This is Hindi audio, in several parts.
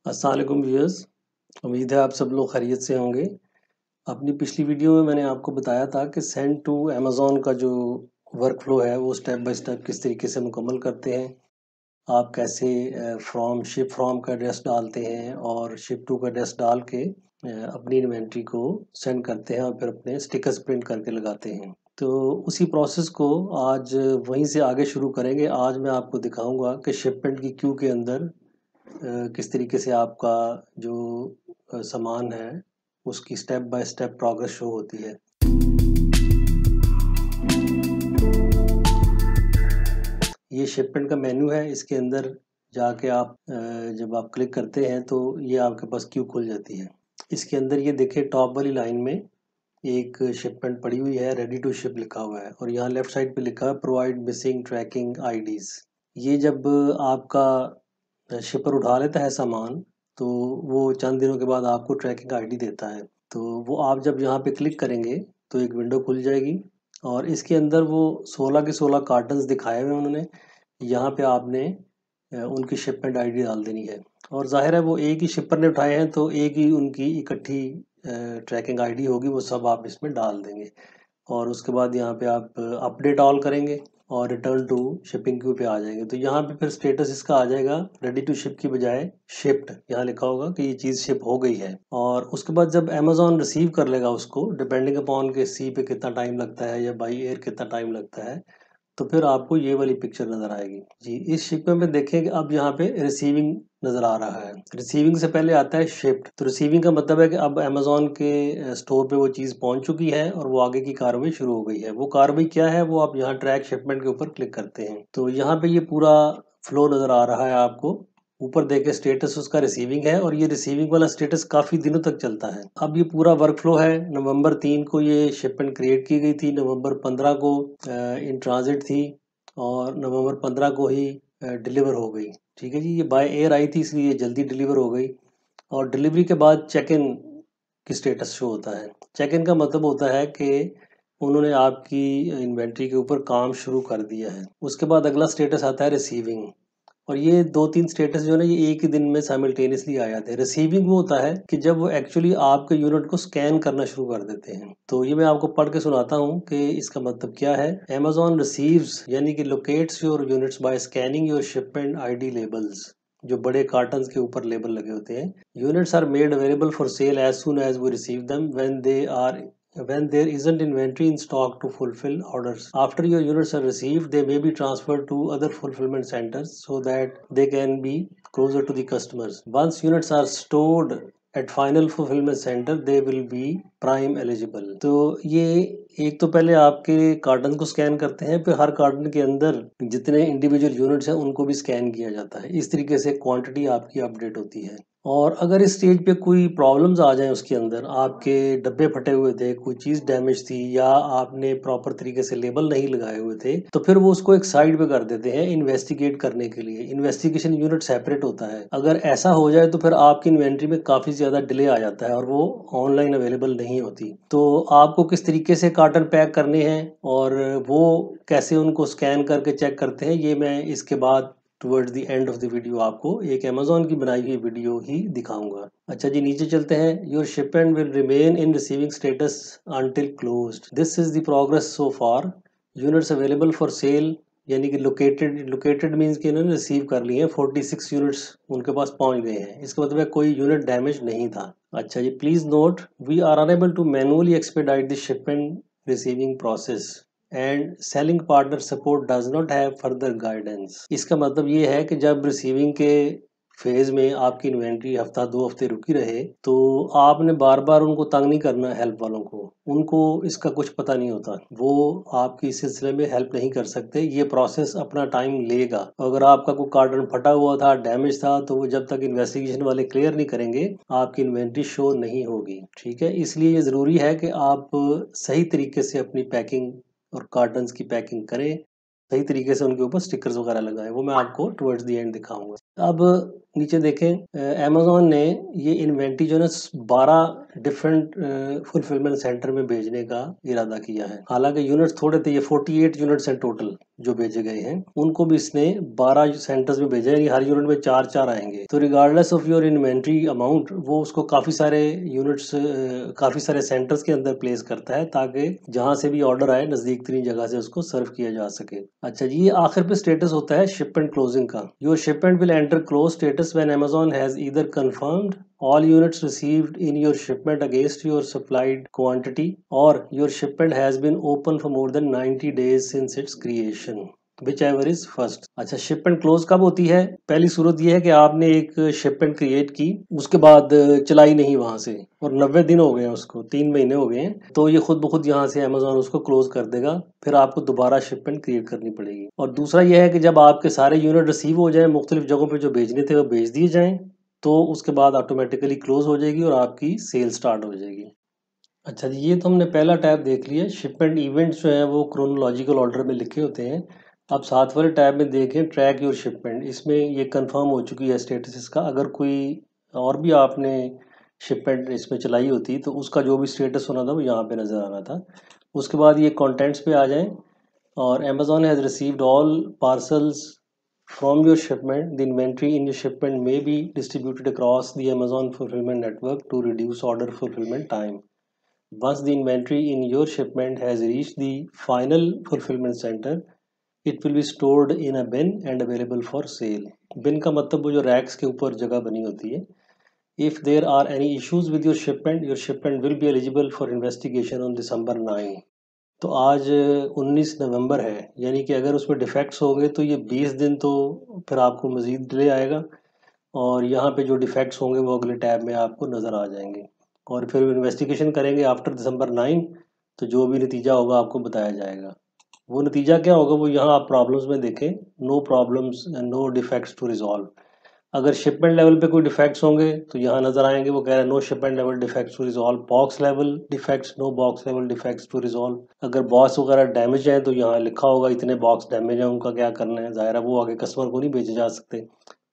अस्सलाम वालेकुम व्यूअर्स। उम्मीद है आप सब लोग खैरियत से होंगे। अपनी पिछली वीडियो में मैंने आपको बताया था कि सेंड टू अमेज़न का जो वर्क फ्लो है वो स्टेप बाय स्टेप किस तरीके से मुकम्मल करते हैं। आप कैसे शिप फ्रॉम का एड्रेस डालते हैं और शिप टू का एड्रेस डाल के अपनी इन्वेंट्री को सेंड करते हैं और फिर अपने स्टिकर्स प्रिंट करके लगाते हैं। तो उसी प्रोसेस को आज वहीं से आगे शुरू करेंगे। आज मैं आपको दिखाऊंगा कि शिपमेंट की क्यू के अंदर किस तरीके से आपका जो सामान है उसकी step by step progress show होती है। ये शिपमेंट का मेन्यू है। इसके अंदर जाके आप जब आप क्लिक करते हैं तो ये आपके पास क्यू खुल जाती है। इसके अंदर ये देखिए टॉप वाली लाइन में एक शिपमेंट पड़ी हुई है, रेडी टू शिप लिखा हुआ है और यहाँ लेफ्ट साइड पे लिखा है प्रोवाइड मिसिंग ट्रैकिंग आईडीज। ये जब आपका शिपर उठा लेता है सामान तो वो चंद दिनों के बाद आपको ट्रैकिंग आईडी देता है। तो वो आप जब यहाँ पे क्लिक करेंगे तो एक विंडो खुल जाएगी और इसके अंदर वो 16 के 16 कार्टन्स दिखाए हुए हैं उन्होंने। यहाँ पे आपने उनकी शिपमेंट आईडी डाल देनी है और जाहिर है वो एक ही शिपर ने उठाए हैं तो एक ही उनकी इकट्ठी ट्रैकिंग आईडी होगी, वो सब आप इसमें डाल देंगे और उसके बाद यहाँ पे आप अपडेट ऑल करेंगे और रिटर्न टू शिपिंग क्यू पे आ जाएंगे। तो यहाँ पे फिर स्टेटस इसका आ जाएगा रेडी टू शिप की बजाय शिप्ड। यहाँ लिखा होगा कि ये चीज़ शिप हो गई है और उसके बाद जब अमेज़न रिसीव कर लेगा उसको, डिपेंडिंग अपॉन के सी पे कितना टाइम लगता है या बाई एयर कितना टाइम लगता है, तो फिर आपको ये वाली पिक्चर नज़र आएगी जी। इस शिपमेंट में देखें कि अब यहाँ पे रिसीविंग नज़र आ रहा है। रिसीविंग से पहले आता है शिप्ड। तो रिसीविंग का मतलब है कि अब अमेज़न के स्टोर पे वो चीज़ पहुंच चुकी है और वो आगे की कार्रवाई शुरू हो गई है। वो कार्रवाई क्या है वो आप यहाँ ट्रैक शिपमेंट के ऊपर क्लिक करते हैं तो यहाँ पे ये पूरा फ्लो नज़र आ रहा है आपको। ऊपर देखे स्टेटस उसका रिसीविंग है और ये रिसीविंग वाला स्टेटस काफ़ी दिनों तक चलता है। अब ये पूरा वर्क फ्लो है। नवंबर 3 को ये शिपमेंट क्रिएट की गई थी, नवंबर 15 को इन ट्रांजिट थी और नवंबर 15 को ही डिलीवर हो गई। ठीक है जी, ये बाय एयर आई थी इसलिए जल्दी डिलीवर हो गई। और डिलीवरी के बाद चेक इन की स्टेटस शो होता है। चेक इन का मतलब होता है कि उन्होंने आपकी इन्वेंट्री के ऊपर काम शुरू कर दिया है। उसके बाद अगला स्टेटस आता है रिसीविंग और ये 2-3 स्टेटस जो है ना ये एक ही दिन में साइमल्टेनियसली आ जाते हैं। रिसीविंग वो होता है कि जब वो एक्चुअली आपके यूनिट को स्कैन करना शुरू कर देते हैं। तो ये मैं आपको पढ़ के सुनाता हूँ कि इसका मतलब क्या है। Amazon रिसीव्स यानी कि locates your units by scanning your shipment ID labels, जो बड़े कार्टन्स के ऊपर लेबल लगे होते हैं। Units are made available for sale as soon as we receive them when there isn't inventory in stock to fulfill orders. After your units are received, they may be transferred to other fulfillment centers so that they can be closer to the customers. Once units are stored at final fulfillment center, they will be prime eligible. तो ये एक तो पहले आपके कार्टन को स्कैन करते हैं, फिर हर कार्टन के अंदर जितने इंडिविजुअल यूनिट्स हैं उनको भी स्कैन किया जाता है। इस तरीके से क्वांटिटी आपकी अपडेट होती है। और अगर इस स्टेज पे कोई प्रॉब्लम्स आ जाएं, उसके अंदर आपके डब्बे फटे हुए थे, कोई चीज़ डैमेज थी या आपने प्रॉपर तरीके से लेबल नहीं लगाए हुए थे, तो फिर वो उसको एक साइड पे कर देते हैं इन्वेस्टिगेट करने के लिए। इन्वेस्टिगेशन यूनिट सेपरेट होता है। अगर ऐसा हो जाए तो फिर आपकी इन्वेंट्री में काफ़ी ज़्यादा डिले आ जाता है और वो ऑनलाइन अवेलेबल नहीं होती। तो आपको किस तरीके से कार्टन पैक करने हैं और वो कैसे उनको स्कैन करके चेक करते हैं, ये मैं इसके बाद towards the end of the video आपको एक अमेज़न की बनाई हुई वीडियो ही दिखाऊंगा। अच्छा जी, नीचे चलते हैं। Your shipment will remain in receiving status until closed. This is the progress so far. Units available for cell यानी कि लोकेटेड मीन्स कि इन्होंने रिसीव कर लिए हैं। 46 यूनिट्स उनके पास पहुंच गए हैं। इसका मतलब है कोई यूनिट डैमेज नहीं था। अच्छा जी, please note we are unable to manually expedite the shipment receiving process and selling partner support does not have further guidance. इसका मतलब ये है कि जब रिसीविंग के फेज में आपकी इन्वेंट्री हफ्ता 2 हफ्ते रुकी रहे तो आपने बार बार उनको तंग नहीं करना। हेल्प वालों को, उनको इसका कुछ पता नहीं होता, वो आपकी इस सिलसिले में हेल्प नहीं कर सकते। ये प्रोसेस अपना टाइम लेगा। अगर आपका कोई कार्टन फटा हुआ था, डैमेज था, तो वो जब तक इन्वेस्टिगेशन वाले क्लियर नहीं करेंगे आपकी इन्वेंट्री शो नहीं होगी। ठीक है, इसलिए ये ज़रूरी है कि आप सही तरीके से अपनी पैकिंग और कार्टन्स की पैकिंग करें, सही तरीके से उनके ऊपर स्टिकर्स वगैरह लगाएं। वो मैं आपको टुवर्ड्स द एंड दिखाऊंगा। अब नीचे देखें, अमेज़न ने ये इन्वेंट्री जो है ना 12 डिफरेंट फुलफिलमेंट सेंटर में भेजने का इरादा किया है। हालांकि यूनिट्स थोड़े थे, ये 48 यूनिट्स हैं टोटल जो भेजे गए हैं, उनको भी इसने 12 सेंटर्स में भेजा है। हर यूनिट में 4-4 आएंगे। तो regardless of your inventory amount, वो उसको काफ़ी सारे यूनिट्स, काफ़ी सारे सेंटर्स के अंदर प्लेस करता है, ताकि जहाँ से भी ऑर्डर आए नज़दीक तरीन जगह से उसको सर्व किया जा सके। अच्छा जी, ये आखिर पे स्टेटस होता है शिपमेंट क्लोजिंग का। Your shipment will enter close status when Amazon has either confirmed all units received in your shipment against your supplied quantity, or your shipment has been open for more than 90 days since its creation, whichever is first। अच्छा, शिपमेंट क्लोज कब होती है? पहली सूरत यह है कि आपने एक शिपमेंट क्रिएट की, उसके बाद चलाई नहीं वहां से, और 90 दिन हो गए हैं उसको, 3 महीने हो गए हैं, तो ये खुद ब खुद यहाँ से अमेजोन उसको क्लोज कर देगा। फिर आपको दोबारा शिपमेंट क्रिएट करनी पड़ेगी। और दूसरा यह है कि जब आपके सारे यूनिट रिसीव हो जाए, मुख्तलिफ जगहों पे जो भेजने थे वो भेज दिए जाएं, तो उसके बाद ऑटोमेटिकली क्लोज हो जाएगी और आपकी सेल स्टार्ट हो जाएगी। अच्छा जी, ये तो हमने पहला टैब देख लिया। शिपमेंट इवेंट्स जो हैं वो क्रोनोलॉजिकल ऑर्डर में लिखे होते हैं। अब साथ वाले टैब में देखें ट्रैक योर शिपमेंट, इसमें ये कंफर्म हो चुकी है स्टेटस इसका। अगर कोई और भी आपने शिपमेंट इसमें चलाई होती तो उसका जो भी स्टेटस होना था वो यहाँ पे नज़र आना था। उसके बाद ये कॉन्टेंट्स पे आ जाएं, और Amazon has received all parcels from your shipment. The inventory in your shipment may be distributed across the Amazon fulfillment network to reduce order fulfillment time. Once the inventory in your shipment has reached the final fulfillment center, it will be stored in a bin and available for sale. Bin का मतलब वो जो रैक्स के ऊपर जगह बनी होती है। If there are any issues with your shipment will be eligible for investigation on December 9। तो आज 19 नवंबर है, यानी कि अगर उसमें डिफेक्ट्स हो गए तो ये 20 दिन तो फिर आपको मज़ीद डिले आएगा, और यहाँ पे जो डिफेक्ट्स होंगे वो अगले टैब में आपको नज़र आ जाएंगे, और फिर इन्वेस्टिगेशन करेंगे आफ्टर December 9, तो जो भी नतीजा होगा आपको बताया जाएगा। वो नतीजा क्या होगा वो यहाँ आप प्रॉब्लम्स में देखें, no problems and no defects to resolve. अगर शिपमेंट लेवल पे कोई डिफेक्ट्स होंगे तो यहाँ नजर आएंगे, वो कह रहे हैं no shipment level defects to resolve. Box level defects, no box level defects to resolve. अगर बॉक्स वगैरह डैमेज है तो यहाँ लिखा होगा इतने बॉक्स डैमेज है, उनका क्या करना है, ज़ाहिर है वो आगे कस्टमर को नहीं भेजे जा सकते।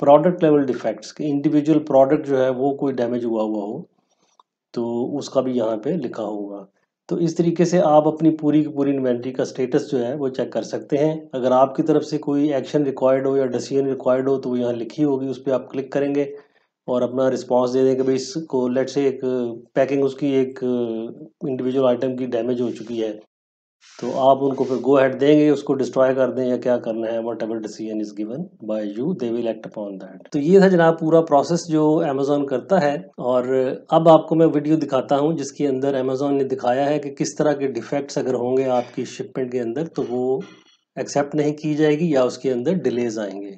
Product level defects, individual product जो है वो कोई डैमेज हुआ हो तो उसका भी यहाँ पे लिखा होगा। तो इस तरीके से आप अपनी पूरी की पूरी इन्वेंट्री का स्टेटस जो है वो चेक कर सकते हैं। अगर आपकी तरफ से कोई एक्शन रिक्वायर्ड हो या डिसीजन रिक्वायर्ड हो तो वो यहाँ लिखी होगी, उस पर आप क्लिक करेंगे और अपना रिस्पांस दे दें कि भाई इसको लेट से एक पैकिंग उसकी एक इंडिविजुअल आइटम की डैमेज हो चुकी है, तो आप उनको फिर गो हेड देंगे, उसको डिस्ट्रॉय कर दें या क्या करना है, what ever decision is given by you they will act upon that. तो ये था जनाब पूरा प्रोसेस जो अमेजोन करता है। और अब आपको मैं वीडियो दिखाता हूँ जिसके अंदर अमेजोन ने दिखाया है कि किस तरह के डिफेक्ट्स अगर होंगे आपकी शिपमेंट के अंदर तो वो एक्सेप्ट नहीं की जाएगी या उसके अंदर डिलेज आएंगे।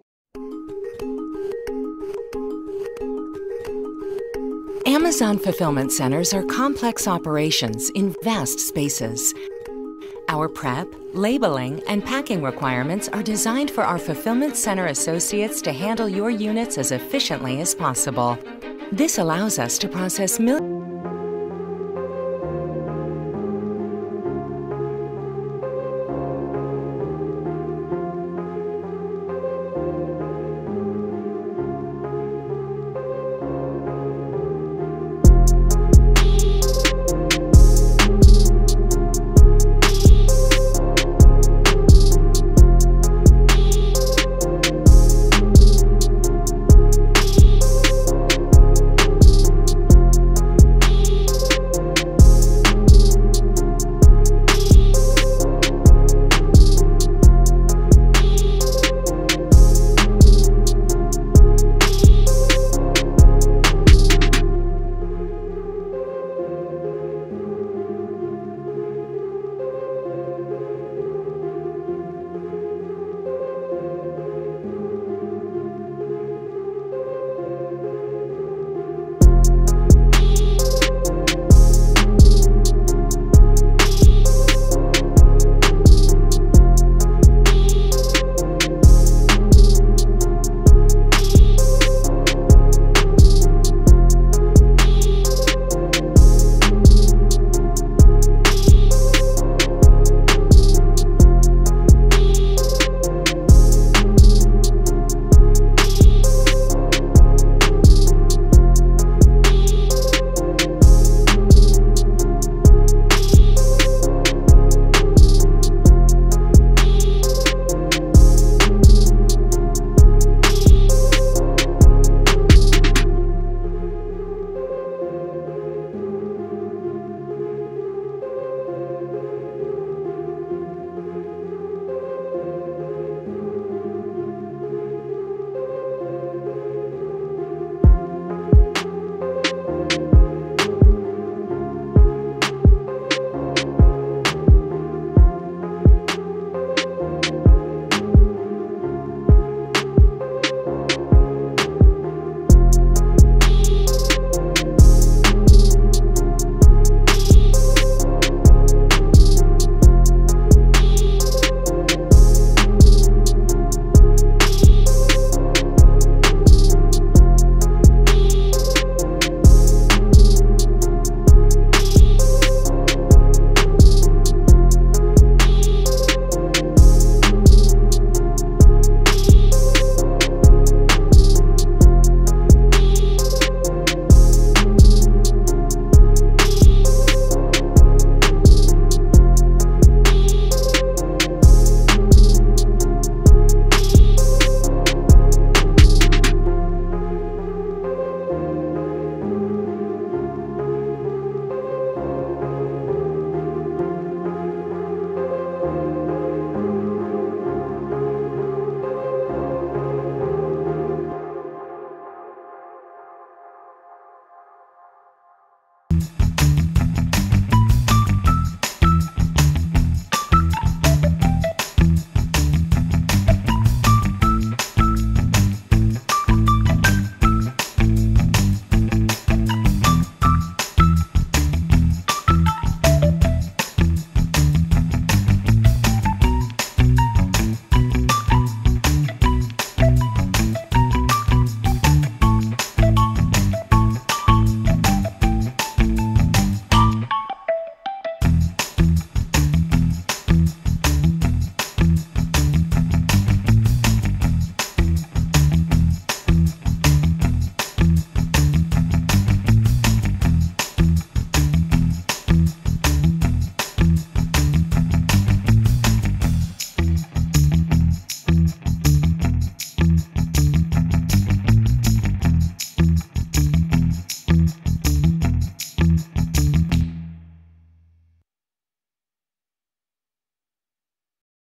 Amazon fulfillment centers are complex operations in vast spaces. Our prep, labeling, and packing requirements are designed for our fulfillment center associates to handle your units as efficiently as possible. This allows us to process millions